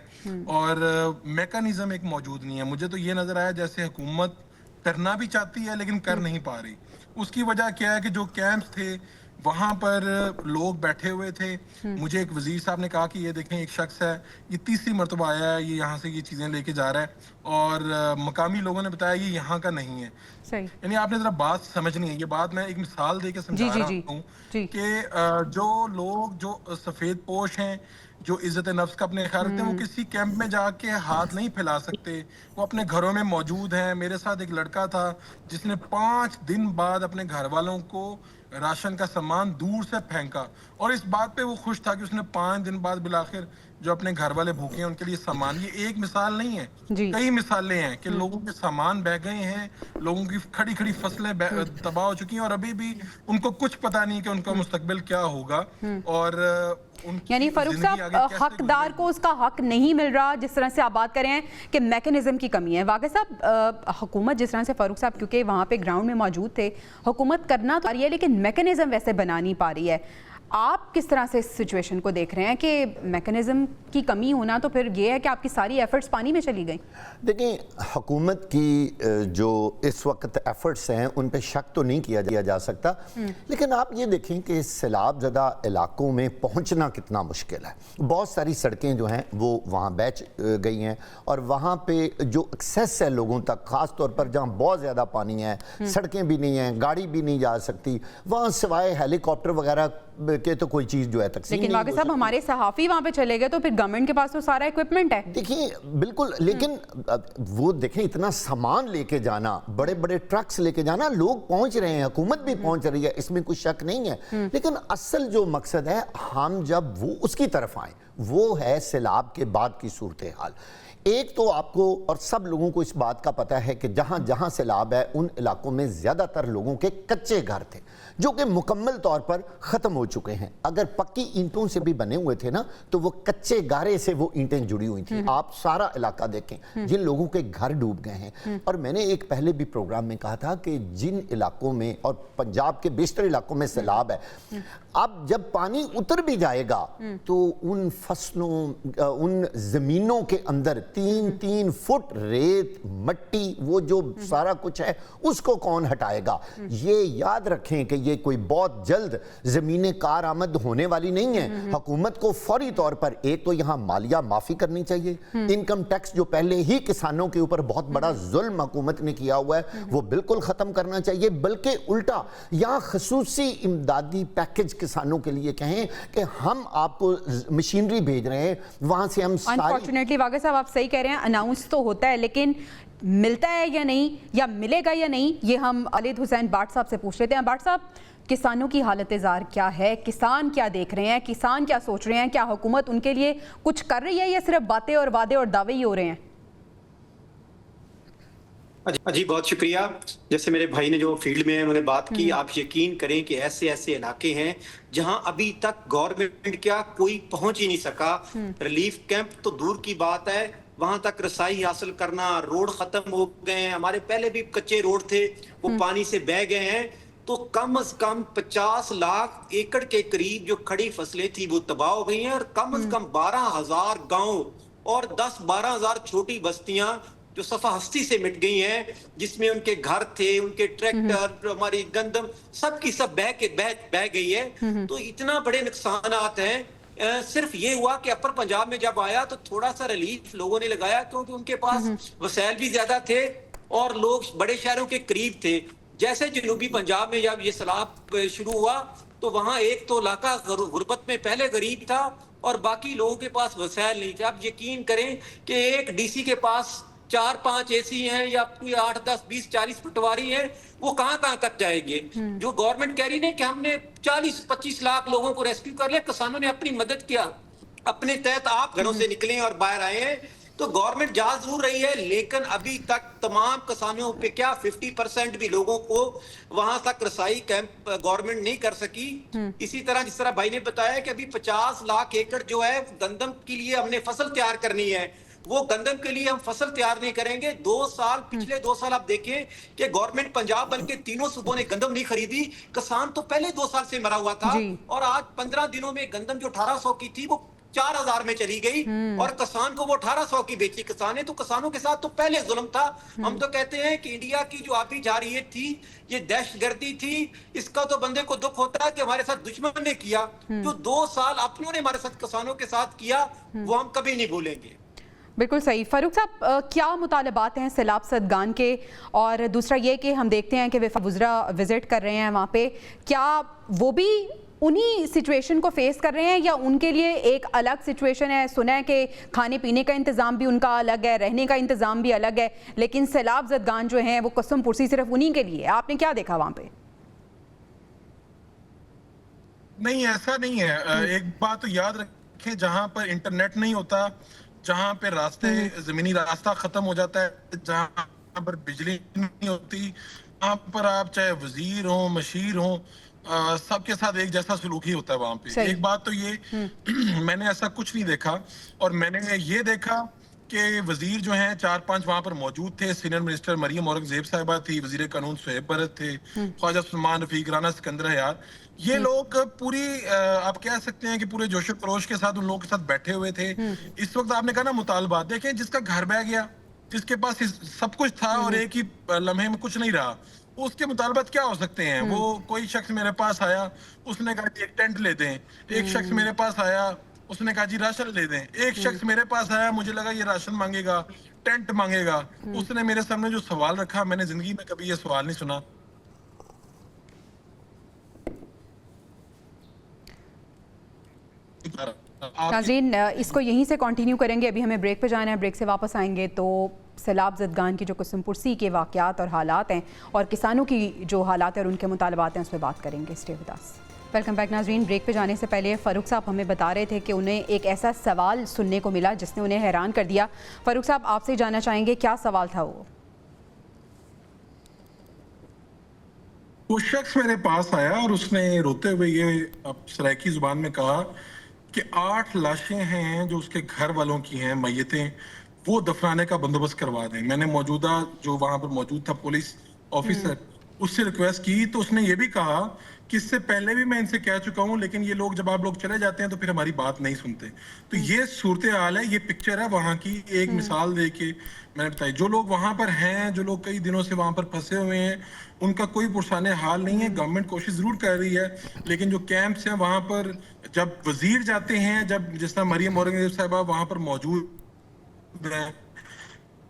और मैकेनिज्म एक मौजूद नहीं है। मुझे तो ये नज़र आया जैसे हुकूमत करना भी चाहती है लेकिन कर नहीं पा रही। उसकी वजह क्या है कि जो कैंप्स थे वहाँ पर लोग बैठे हुए थे। मुझे एक वजीर साहब ने कहा कि ये देखें एक शख्स है, ये तीसरी मरतबा आया है, ये यहाँ से ये चीज़ें लेके जा रहा है, और मकामी लोगों ने बताया ये यहाँ का नहीं है। यानी आपने जरा बात समझनी है, ये बात मैं एक मिसाल दे के समझा रहा हूँ कि जो लोग जो सफ़ेद पोश हैं, जो इज्जत नफ्स का अपने ख्याल रखते हैं, वो किसी कैंप में जाके हाथ नहीं फैला सकते, वो अपने घरों में मौजूद हैं। मेरे साथ एक लड़का था जिसने 5 दिन बाद अपने घर वालों को राशन का सामान दूर से फेंका और इस बात पे वो खुश था कि उसने 5 दिन बाद बिलाखिर जो अपने घर वाले भूखे हैं उनके लिए सामान। ये एक मिसाल नहीं है, कई मिसालें हैं कि लोगों के सामान बह गए हैं, लोगों की खड़ी खड़ी फसलें तबाह हो चुकी हैं और अभी भी उनको कुछ पता नहीं कि उनका मुस्तकबिल क्या होगा। और यानी फारूक साहब, हकदार को उसका हक नहीं मिल रहा, जिस तरह से आप बात कर रहे हैं कि मैकेनिज्म की कमी है। वाक़ई साहब, हुकूमत जिस तरह से, फारूक साहब क्योंकि वहाँ पे ग्राउंड में मौजूद थे, हुकूमत करना तो आ रही है लेकिन मैकेनिज्म वैसे बना नहीं पा रही है। آپ کس طرح سے اس سچویشن کو دیکھ رہے ہیں کہ میکنزم کی کمی ہونا تو پھر یہ ہے کہ آپ کی ساری ایفرٹس پانی میں چلی گئیں؟ دیکھیں حکومت کی جو اس وقت ایفرٹس ہیں ان پہ شک تو نہیں کیا جا سکتا، لیکن آپ یہ دیکھیں کہ سیلاب زدہ علاقوں میں پہنچنا کتنا مشکل ہے۔ بہت ساری سڑکیں جو ہیں وہ وہاں بیچ گئی ہیں، اور وہاں پہ جو ایکسیس ہے لوگوں تک، خاص طور پر جہاں بہت زیادہ پانی ہے، سڑکیں بھی نہیں ہیں، گاڑی بھی نہیں جا سکتی، وہاں سوائے ہیلی کاپٹر وغیرہ کہ تو کوئی چیز جو ہے تقسیم نہیں۔ لیکن واقع صاحب ہمارے صحافی وہاں پہ چلے گئے تو پھر گورنمنٹ کے پاس تو سارا ایکوپمنٹ ہے۔ دیکھیں بالکل، لیکن وہ دیکھیں اتنا سامان لے کے جانا، بڑے بڑے ٹرکس لے کے جانا، لوگ پہنچ رہے ہیں، حکومت بھی پہنچ رہی ہے، اس میں کوئی شک نہیں ہے، لیکن اصل جو مقصد ہے ہم جب وہ اس کی طرف آئیں وہ ہے سیلاب کے بعد کی صورتحال۔ ایک تو آپ کو اور سب لوگوں کو اس بات کا پتہ ہے کہ جہاں جہاں سیلاب ہے ان علاقوں میں زیادہ تر لوگوں کے کچے گھر تھے جو کہ مکمل طور پر ختم ہو چکے ہیں۔ اگر پکی اینٹوں سے بھی بنے ہوئے تھے نا تو وہ کچے گارے سے وہ اینٹیں جڑی ہوئی تھیں۔ آپ سارا علاقہ دیکھیں جن لوگوں کے گھر ڈوب گئے ہیں، اور میں نے ایک پہلے بھی پروگرام میں کہا تھا کہ جن علاقوں میں اور پنجاب کے بیشتر علاقوں میں سیلاب ہے، اب جب پانی اتر بھی جائے گا تو ان فصلوں ان زمینوں کے اندر 3 فٹ ریت مٹی وہ جو سارا کچھ ہے اس کو کون ہٹائے گا؟ یہ یاد رکھیں کہ یہ کوئی بہت جلد زمینیں کارآمد ہونے والی نہیں ہے۔ حکومت کو فوری طور پر ایک تو یہاں مالیہ معافی کرنی چاہیے، انکم ٹیکس جو پہلے ہی کسانوں کے اوپر بہت بڑا ظلم حکومت نے کیا ہوا ہے وہ بالکل ختم کرنا چاہیے، بلکہ الٹا یہاں خصوصی امدادی پیکج کسانوں کے لیے کہیں کہ ہم آپ کو مشینری بھیج رہے ہیں، وہاں سے ہم ساری انفارچونیٹلی واقع صاحب آپ صحیح کہہ رہے ہیں، اناؤنس تو ہوتا ہے لیکن ملتا ہے یا نہیں یا ملے گا یا نہیں یہ ہم خالد حسین بٹ صاحب سے پوچھ لیتے ہیں۔ بٹ صاحب کسانوں کی حالت زار کیا ہے؟ کسان کیا دیکھ رہے ہیں؟ کسان کیا سوچ رہے ہیں؟ کیا حکومت ان کے لیے کچھ کر رہی ہے یا صرف باتیں اور وعدے اور دعوے ہی ہو رہے ہیں؟ جی بہت شکریہ۔ جیسے میرے بھائی نے جو فیلڈ میں انہوں نے بات کی، آپ یقین کریں کہ ایسے علاقے ہیں جہاں ابھی تک گورنمنٹ کیا کوئی پہنچ ہی نہیں سکا۔ ریلیف کیمپ تو دور کی بات ہے، وہاں تک رسائی حاصل کرنا، روڈ ختم ہو گئے ہیں، ہمارے پہلے بھی کچے روڈ تھے وہ پانی سے بہہ گئے ہیں، تو کم از کم 50 لاکھ ایکڑ کے قریب جو کھڑی فصلیں تھی وہ تباہ ہو گئی ہیں، اور کم از کم 12,000 گاؤں اور 10-12,000 چھوٹی بستیاں جو صفحہ ہستی سے مٹ گئی ہیں، جس میں ان کے گھر تھے، ان کے ٹریکٹر، ہماری گندم سب کی سب بہ گئی ہے۔ تو اتنا بڑے نقصانات ہیں۔ صرف یہ ہوا کہ اپر پنجاب میں جب آیا تو تھوڑا سا ریلیف لوگوں نے لگایا کیونکہ ان کے پاس وسائل بھی زیادہ تھے اور لوگ بڑے شہروں کے قریب تھے۔ جیسے جنوبی پنجاب میں جب یہ سیلاب شروع ہوا تو وہاں ایک تو علاقہ غربت میں پہلے غریب تھا اور باقی لوگوں کے پاس وسائل نہیں تھے۔ اب یقین کریں کہ ایک ڈی سی کے پاس 4-5 اے سی ہیں یا کوئی 8-10-20-40 پٹواری ہیں، وہ کہاں تک جائے گے؟ جو گورنمنٹ کہہ رہی ہے کہ ہم نے 40-25 لاکھ لوگوں کو ریسکیو کر لیا، کسانوں نے اپنی مدد کیا، اپنے تحت آپ گھروں سے نکلیں اور باہر آئے ہیں، تو گورنمنٹ جا ضرور رہی ہے، لیکن ابھی تک تمام کسانوں پہ کیا 50% بھی لوگوں کو وہاں تک رسائی کیمپ گورنمنٹ نہیں کر سکی۔ اسی طرح جس طرح بھائی نے بتایا کہ ابھی 50 لاکھ ایکڑ جو ہے گندم کے لیے ہم نے فصل تیار کرنی ہے، وہ گندم کے لیے ہم فصل تیار نہیں کریں گے۔ پچھلے 2 سال آپ دیکھیں کہ گورنمنٹ پنجاب بلکہ تینوں صوبوں نے گندم نہیں خریدی، کسان تو پہلے 2 سال سے مرا ہوا تھا، اور آج 15 دنوں میں گندم جو 1800 کی تھی وہ 4,000 میں چلی گئی، اور کسان کو وہ 1800 کی بیچی کسان نے۔ تو کسانوں کے ساتھ تو پہلے ظلم تھا۔ ہم تو کہتے ہیں کہ انڈیا کی جو آبی جارحیت تھی یہ دہشت گردی تھی، اس کا تو بندے کو دکھ ہوتا ہے کہ ہمارے ساتھ دشمن نے کیا، جو 2 سال اپنوں نے ہمارے ساتھ کسانوں کے ساتھ کیا وہ ہم کبھی نہیں بھولیں گے۔ بالکل صحیح۔ فاروق صاحب کیا مطالبات ہیں سیلاب زدگان کے؟ اور دوسرا یہ کہ ہم دیکھتے ہیں کہ وفاق وزراء وزٹ کر رہے ہیں وہاں پہ، کیا وہ بھی انہی سچویشن کو فیس کر رہے ہیں یا ان کے لیے ایک الگ سچویشن ہے؟ سنا ہے کہ کھانے پینے کا انتظام بھی ان کا الگ ہے، رہنے کا انتظام بھی الگ ہے، لیکن سیلاب زدگان جو ہیں وہ قسم پرسی صرف انہی کے لیے۔ آپ نے کیا دیکھا وہاں پہ؟ نہیں ایسا نہیں ہے۔ ایک بات تو یاد رکھیں، جہاں پر انٹرنیٹ نہیں ہوتا، جہاں پہ زمینی راستہ ختم ہو جاتا ہے، جہاں پر بجلی نہیں ہوتی، وہاں پر آپ چاہے وزیر ہوں مشیر ہوں سب کے ساتھ ایک جیسا سلوک ہی ہوتا ہے وہاں پہ۔ ایک بات تو یہ میں نے ایسا کچھ نہیں دیکھا، اور میں نے یہ دیکھا کہ وزیر جو ہیں 4-5 وہاں پر موجود تھے. سینئر منسٹر مریم اورنگزیب صاحبہ تھی, وزیر قانون شعیب بھرت تھے, خواجہ سلمان رفیق, رانا سکندر حیار. یہ لوگ پوری آپ کہہ سکتے ہیں کہ پورے جوش و خروش کے ساتھ ان لوگوں کے ساتھ بیٹھے ہوئے تھے. اس وقت آپ نے کہا نا مطالبات, دیکھیں جس کا گھر بہ گیا, جس کے پاس سب کچھ تھا اور ایک ہی لمحے میں کچھ نہیں رہا, اس کے مطالبات کیا ہو سکتے ہیں؟ وہ کوئی شخص میرے پاس آیا, اس نے کہا کہ ایک ٹینٹ لے دیں. ایک شخص میرے پاس آیا, اس نے کہا جی راشن لے دیں. ایک شخص میرے پاس آیا, مجھے لگا یہ راشن مانگے گا, ٹینٹ مانگے گا. اس نے میرے سامنے جو سوال رکھا, میں نے زندگی میں کبھی یہ سوال نہیں سنا. ناظرین اس کو یہیں سے کنٹینیو کریں گے, ابھی ہمیں بریک پہ جانا ہے. بریک سے واپس آئیں گے تو سیلاب زدگان کی جو قسم پرسی کے واقعات اور حالات ہیں اور کسانوں کی جو حالات ہیں اور ان کے مطالبات ہیں اس پہ بات کریں گے. Stay with us. Welcome back ناظرین. بریک پہ جانے سے پہلے فاروق صاحب ہمیں بتا رہے تھے کہ انہیں ایک ایسا سوال سننے کو ملا جس نے انہیں حیران کر دیا. فاروق صاحب آپ سے جاننا چاہیں گے کیا سوال تھا وہ شخص میرے پاس آیا اور اس نے روتے ہوئے یہ سرائکی زبان میں کہا کہ 8 لاشیں ہیں جو اس کے گھر والوں کی ہیں, میتیں, وہ دفنانے کا بندوبست کروا دیں. میں نے موجودہ جو وہاں پر موجود تھا پولیس آفیسر, اس سے ریکویسٹ کی تو اس نے یہ بھی کہا کہ اس سے پہلے بھی میں ان سے کہہ چکا ہوں, لیکن یہ لوگ جب آپ لوگ چلے جاتے ہیں تو پھر ہماری بات نہیں سنتے. تو یہ صورتحال ہے, یہ پکچر ہے وہاں کی. ایک مثال دے کے میں نے بتائی, جو لوگ وہاں پر ہیں, جو لوگ کئی دنوں سے وہاں پر پھنسے ہوئے ہیں, ان کا کوئی پرسان حال نہیں ہے. گورنمنٹ کوشش ضرور کر رہی ہے, لیکن جو کیمپس ہیں وہاں پر جب وزیر جاتے ہیں, جب جس طرح مریم اورنگزیب صاحبہ وہاں پر موجود ہیں,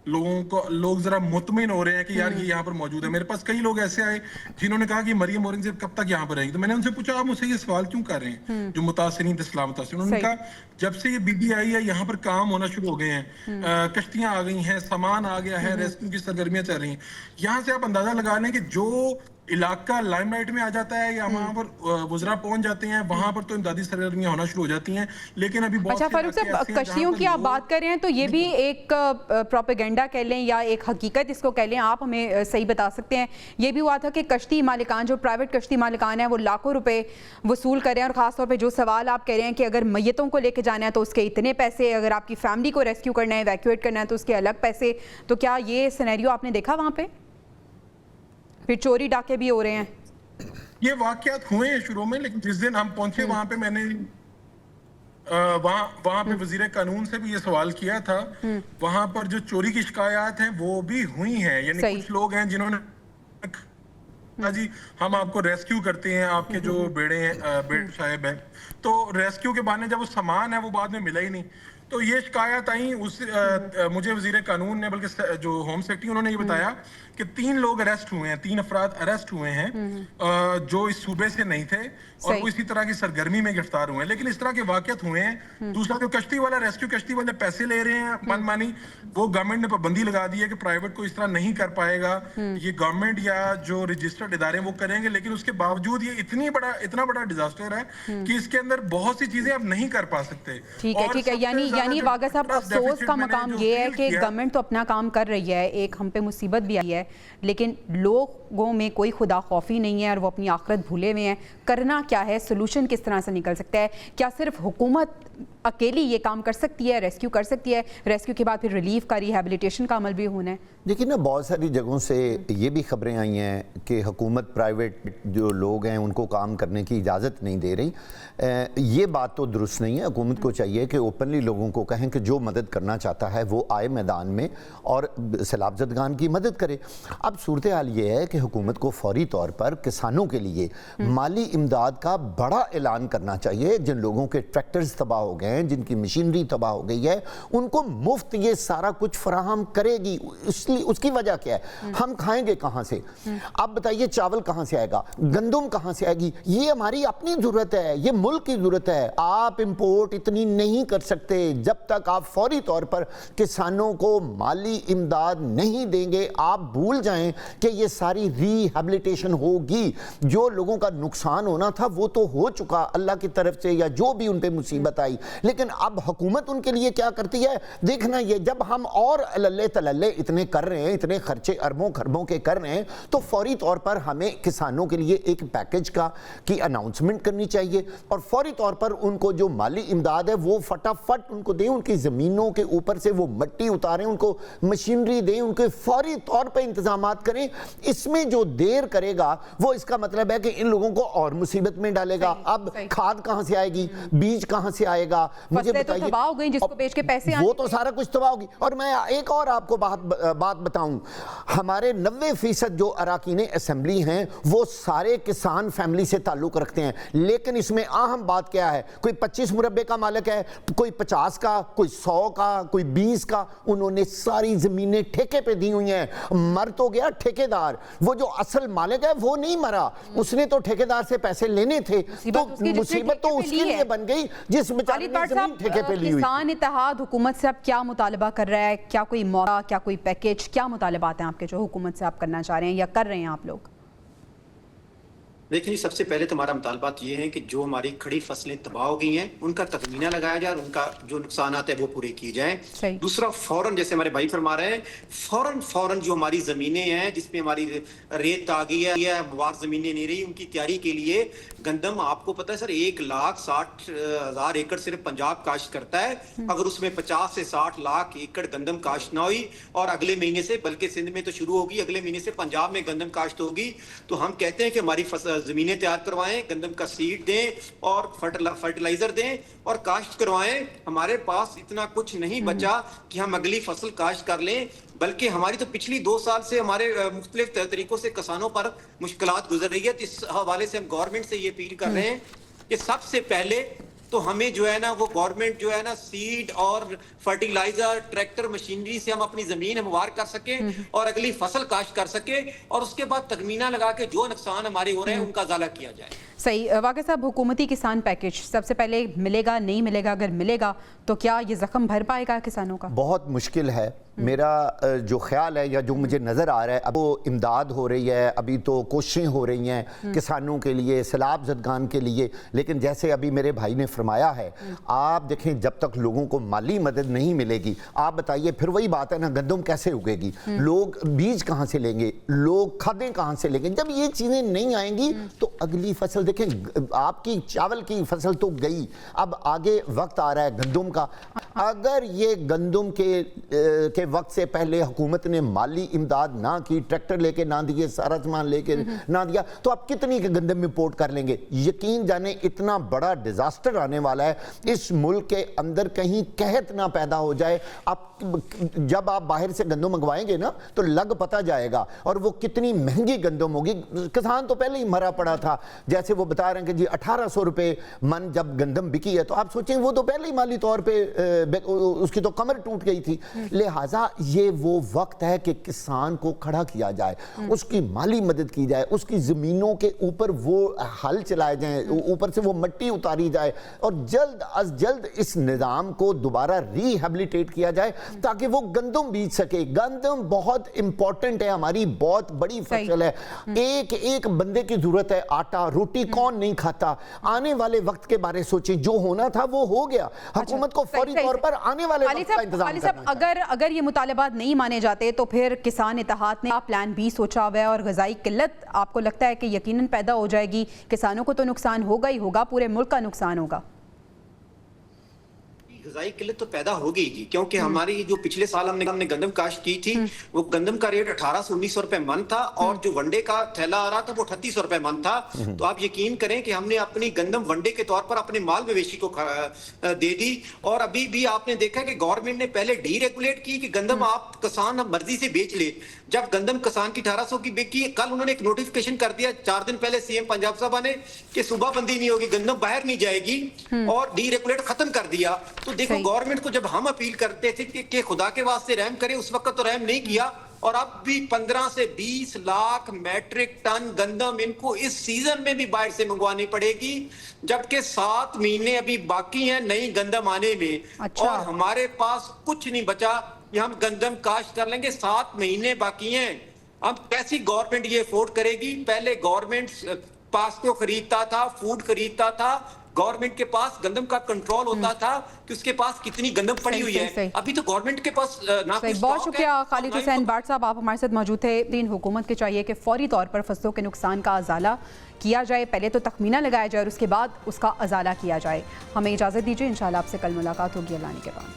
لوگ ذرا مطمئن ہو رہے ہیں کہ یار یہ یہاں پر موجود ہے. میرے پاس کئی لوگ ایسے آئے جنہوں نے کہا کہ مریم اورنگزیب کب تک یہاں پر رہیں گی. تو میں نے ان سے پوچھا آپ مجھ سے یہ سوال کیوں کر رہے ہیں جو متاثرین اسلام متاثرین. انہوں نے کہا جب سے یہ بی بی آئی ہے یہاں پر کام ہونا شروع ہو گئے ہیں, کشتیاں آ گئی ہیں, سامان آ گیا ہے, ریسکیو کی سرگرمیاں چل رہی ہیں. یہاں سے آپ اندازہ لگا لیں کہ جو علاقہ لائم لائٹ میں آ جاتا ہے یا وہاں پر وزراء پہنچ جاتے ہیں, وہاں پر تو امدادی سرگرمیاں ہونا شروع ہو جاتی ہیں. لیکن ابھی بہت اچھا فاروق صاحب, کشتیوں کی آپ بات کر رہے ہیں تو یہ بھی ایک پروپیگنڈا کہہ لیں یا ایک حقیقت اس کو کہہ لیں, آپ ہمیں صحیح بتا سکتے ہیں. یہ بھی ہوا تھا کہ کشتی مالکان, جو پرائیویٹ کشتی مالکان ہیں, وہ لاکھوں روپے وصول کر رہے ہیں. اور خاص طور پہ جو سوال آپ کہہ رہے ہیں کہ اگر میتوں کو لے کے جانا ہے تو اس کے اتنے پیسے, اگر آپ کی فیملی کو ریسکیو کرنا ہے, ایویکویٹ کرنا ہے تو اس کے الگ پیسے. تو کیا یہ سینیریو آپ نے دیکھا وہاں پہ؟ پھر چوری ڈاکے بھی ہو رہے ہیں. یہ واقعات ہوئے ہیں شروع میں, لیکن جس دن ہم پہنچے وہاں پہ میں نے وہاں پہ وزیر قانون سے بھی یہ سوال کیا تھا. وہاں پر جو چوری کی شکایات ہیں وہ بھی ہوئی ہیں. یعنی کچھ لوگ ہیں جنہوں نے جی ہم آپ کو ریسکیو کرتے ہیں, آپ کے جو بیڑے ہیں, بیڑ صاحب ہیں, تو ریسکیو کے بعد جب وہ سامان ہے وہ بعد میں ملا ہی نہیں. تو یہ شکایت آئیں. مجھے وزیر قانون نے, بلکہ جو ہوم سیکرٹری, انہوں نے یہ بتایا کہ 3 لوگ اریسٹ ہوئے ہیں, 3 افراد اریسٹ ہوئے ہیں جو اس صوبے سے نہیں تھے اور وہ اسی طرح کی سرگرمی میں گرفتار ہوئے ہیں. لیکن اس طرح کے واقعات ہوئے ہیں. دوسرا جو کشتی والا, ریسکیو کشتی والے پیسے لے رہے ہیں من مانی, وہ گورنمنٹ نے پابندی لگا دی ہے کہ پرائیویٹ کو اس طرح نہیں کر پائے گا. یہ گورنمنٹ یا جو رجسٹرڈ ادارے وہ کریں گے, لیکن اس کے باوجود یہ اتنا بڑا ڈیزاسٹر ہے کہ اس کے اندر بہت سی چیزیں آپ نہیں کر پا سکتے. ٹھیک ہے. یعنی واغا صاحب افسوس کا مقام یہ ہے کہ گورنمنٹ تو اپنا کام کر رہی ہے, ایک ہم پہ مصیبت بھی آئی ہے, لیکن لوگوں میں کوئی خدا خوفی نہیں ہے اور وہ اپنی آخرت بھولے ہوئے ہیں. کرنا کیا ہے, سولوشن کس طرح سے نکل سکتا ہے؟ کیا صرف حکومت اکیلی یہ کام کر سکتی ہے, ریسکیو کر سکتی ہے, ریسکیو کے بعد پھر ریلیف کا, ریہیبلیٹیشن کا عمل بھی ہونا ہے؟ لیکن نا بہت ساری جگہوں سے یہ بھی خبریں آئی ہیں کہ حکومت پرائیویٹ جو لوگ ہیں ان کو کام کرنے کی اجازت نہیں دے رہی. یہ بات تو درست نہیں ہے. حکومت کو چاہیے کہ اوپنلی لوگوں کو کہیں کہ جو مدد کرنا چاہتا ہے وہ آئے میدان میں اور سیلاب زدگان کی مدد کرے. اب صورتحال یہ ہے کہ حکومت کو فوری طور پر کسانوں کے لیے مالی امداد کا بڑا اعلان کرنا چاہیے. جن لوگوں کے ٹریکٹرز تباہ ہو گئے ہیں, جن کی مشینری تباہ ہو گئی ہے, ان کو مفت یہ سارا کچھ فراہم کرے گی. اس کی وجہ کیا ہے؟ ہم کھائیں گے کہاں سے؟ آپ بتائیے چاول کہاں سے آئے گا, گندم کہاں سے آئے گی؟ یہ ہماری اپنی ضرورت ہے, یہ ملک کی ضرورت ہے. آپ امپورٹ اتنی نہیں کر سکتے جب تک آپ فوری طور پر کسانوں کو مالی امداد نہیں دیں گے. آپ بھول جائیں کہ یہ ساری ریہیبلیٹیشن ہوگی. جو لوگوں کا نقصان ہونا تھا وہ تو ہو چکا اللہ کی طرف سے, یا جو بھی ان پہ مصیبت آئی. لیکن اب حکومت ان کے لیے کیا کرتی ہے دیکھنا. یہ جب ہم اور اللہ تللے اتنے کر رہے ہیں, اتنے خرچے اربوں خربوں کے کر رہے ہیں, تو فوری طور پر ہمیں کسانوں کے لیے ایک پیکج کی اناؤنسمنٹ کرنی چاہیے اور فوری طور پر ان کو جو مالی امداد ہے وہ فٹافٹ ان کو دیں, उनकी ज़मीनों के ऊपर से वो मट्टी उतारें, उनको मशीनरी दें, उनके फौरी तौर पे इंतजामात करें. इसमें जो देर करेगा वो इसका मतलब है कि इन लोगों को और मुसीबत में डालेगा. अब खाद कहाँ से आएगी, बीज कहाँ से आएगा, मुझे बताइए. तो तबाह हो गई, जिसको बेच के पैसे वो तो सारा कुछ तबाह होगी. और मैं एक और आपको बात बताऊं, हमारे 90% जो अराकीन असेंबली हैं वो सारे किसान फैमिली से ताल्लुक रखते हैं. लेकिन इसमें अहम बात क्या है, कोई 25 मुरब्बे का मालिक है, कोई 50 का, कोई 100 का, कोई 20 का. उन्होंने सारी जमीनें ठेके पे दी हुई हैं. मर तो गया ठेकेदार, वो जो असल मालिक है वो नहीं मरा, उसने तो ठेकेदार से पैसे लेने थे. तो मुसीबत तो उसके लिए बन गई जिस बेचारे ने जमीन ठेके पे ली हुई. किसान इत्तेहाद हुकूमत से अब क्या मुतालबा कर रहा है, क्या कोई मौका, क्या कोई पैकेज, क्या मुतालबात हैं आपके जो हुकूमत से आप करना चाह रहे हैं या कर रहे हैं आप लोग? देखिए जी, सबसे पहले तो हमारा मुतालबात ये है कि जो हमारी खड़ी फसलें तबाह हो गई हैं उनका तखमीना लगाया जाए और उनका जो नुकसानात है वो पूरे किए जाएं. दूसरा, फौरन, जैसे हमारे भाई फरमा रहे हैं, फौरन जो हमारी ज़मीनें हैं जिसमें हमारी रेत आ गई है या मवार ज़मीनें नहीं रही, उनकी तैयारी के लिए गंदम, आपको पता है सर 1,60,000 एकड़ सिर्फ पंजाब काश्त करता है. अगर उसमें 50 से 60 लाख एकड़ गंदम काश्त ना हुई और अगले महीने से, बल्कि सिंध में तो शुरू होगी, अगले महीने से पंजाब में गंदम काश्त होगी, तो हम कहते हैं कि हमारी जमीनें तैयार करवाएं, गंदम का सीड दें और फर्टिलाइजर दें और काश्त करवाएं. हमारे पास इतना कुछ नहीं बचा कि हम अगली फसल काश्त कर लें, बल्कि हमारी तो पिछली 2 साल से हमारे मुख्तलिफ तरीकों से किसानों पर मुश्किलात गुजर रही है. तो इस हवाले से हम गवर्नमेंट से ये अपील कर रहे हैं कि सबसे पहले तो हमें जो है ना वो गवर्नमेंट जो है ना सीड और फर्टिलाइजर, ट्रैक्टर, मशीनरी से हम अपनी जमीन हमवार कर सके और अगली फसल काश्त कर सके और उसके बाद तखमीना लगा के जो नुकसान हमारे हो रहे हैं उनका ज़ाला किया जाए. सही. वाक़ई साहब, हुकूमती किसान पैकेज सबसे पहले मिलेगा, नहीं मिलेगा? अगर मिलेगा तो क्या ये जख्म भर पाएगा किसानों का? बहुत मुश्किल है. मेरा जो ख्याल है या जो मुझे नज़र आ रहा है, अब वो इमदाद हो रही है, अभी तो कोशिशें हो रही हैं किसानों के लिए, सैलाब ज़दगान के लिए. लेकिन जैसे अभी मेरे भाई ने फरमाया है, आप देखें जब तक लोगों को माली मदद नहीं मिलेगी, आप बताइए फिर वही बात है ना, गंदम कैसे उगेगी, लोग बीज कहाँ से लेंगे, लोग खादें कहाँ से लेंगे. जब ये चीज़ें नहीं आएंगी तो अगली फसल, देखें आपकी चावल की फसल तो गई, अब आगे वक्त आ रहा है गंदम का. अगर ये गंदम के वक्त से पहले हुकूमत ने माली इमदाद ना की, ट्रैक्टर लेके ना दिए, सारा सामान लेके ना दिया, तो आप कितनी के गंदम इंपोर्ट कर लेंगे? यकीन जाने इतना बड़ा डिजास्टर आने वाला है. इस मुल्क के अंदर कहीं कहत ना पैदा हो जाए. आप जब आप बाहर से गंदम मंगवाएंगे ना तो लग पता जाएगा, और वो कितनी महंगी गंदम होगी. किसान तो पहले ही मरा पड़ा था. जैसे वो बता रहे हैं कि जी 1800 रुपये मन जब गंदम बिकी है, तो आप सोचें वो तो पहले ही माली तौर पे उसकी तो कमर टूट गई थी. लिहाजा ये वो वक्त है कि किसान को खड़ा किया जाए, उसकी माली मदद की जाए, उसकी जमीनों के ऊपर वो हल चलाए जाए, ऊपर से वो मट्टी उतारी जाए और जल्द अज जल्द इस निज़ाम को दोबारा रिहेबिलिटेट किया जाए ताकि वो गंदम बीज सके. गंदम बहुत इंपॉर्टेंट है, हमारी बहुत बड़ी फसल है. एक एक बंदे की जरूरत है. आटा रोटी कौन नहीं खाता. आने वाले वक्त के बारे सोचें, जो होना था वो हो गया. हुकूमत को फौरी तौर पर आने वाले वक्त का इंतजाम करना चाहिए. अगर ये मुतालबात नहीं माने जाते तो फिर किसान इत्तेहाद ने प्लान बी सोचा हुआ है और ग़िज़ाई किल्लत आपको लगता है कि यकीनन पैदा हो जाएगी? किसानों को तो नुकसान होगा ही होगा, पूरे मुल्क का नुकसान होगा. ग़िज़ाई किल्लत तो पैदा होगी जी, क्योंकि हमारी जो पिछले साल हमने गंदम काश्त की थी वो गंदम का रेट 1800-1900 रुपए मन था और जो वनडे का थैला आ रहा था वो 3800 रुपए मन था. तो आप यकीन करें कि हमने अपनी गंदम वनडे के तौर पर अपने माल मवेशी को दे दी. और अभी भी आपने देखा कि गवर्नमेंट ने पहले डीरेगुलेट की कि गंदम आप किसान मर्जी से बेच ले. जब गंदम किसान की 1800 की बिकी, कल उन्होंने एक नोटिफिकेशन कर दिया 4 दिन पहले सीएम पंजाब साहब ने कि सूबा बंदी नहीं होगी, गंदम बाहर नहीं जाएगी और डीरेगुलेट खत्म कर दिया. तो देखो गवर्नमेंट को जब हम अपील करते थे कि खुदा के वास्ते रहम करे, उस वक्त तो रहम नहीं किया. और अब भी 15 से 20 लाख मैट्रिक टन गंदम इनको इस सीजन में भी बाहर से मंगवानी पड़ेगी, जबकि 7 महीने अभी बाकी हैं नई गंदम आने में. अच्छा। और हमारे पास कुछ नहीं बचा कि हम गंदम काश्त कर लेंगे. 7 महीने बाकी हैं. अब कैसी गवर्नमेंट ये अफोर्ड करेगी? पहले गवर्नमेंट पास्ता खरीदता था, फूड खरीदता था, गवर्नमेंट के पास गंदम का कंट्रोल होता था कि उसके पास कितनी गंदम पड़ी हुई सही। है। अभी तो गवर्नमेंट के पास ना सही, कुछ बहुत स्टॉक शुक्रिया है, खालिद ना ही हुसैन बाट साहब, आप हमारे साथ मौजूद थे। दिन हुकूमत के चाहिए कि फौरी तौर पर फसलों के नुकसान का अजाला किया जाए, पहले तो तखमीना लगाया जाए और उसके बाद उसका अजाला किया जाए। हमें इजाज़त दीजिए, इंशाल्लाह आपसे कल मुलाकात होगी अल्लाह के बाद।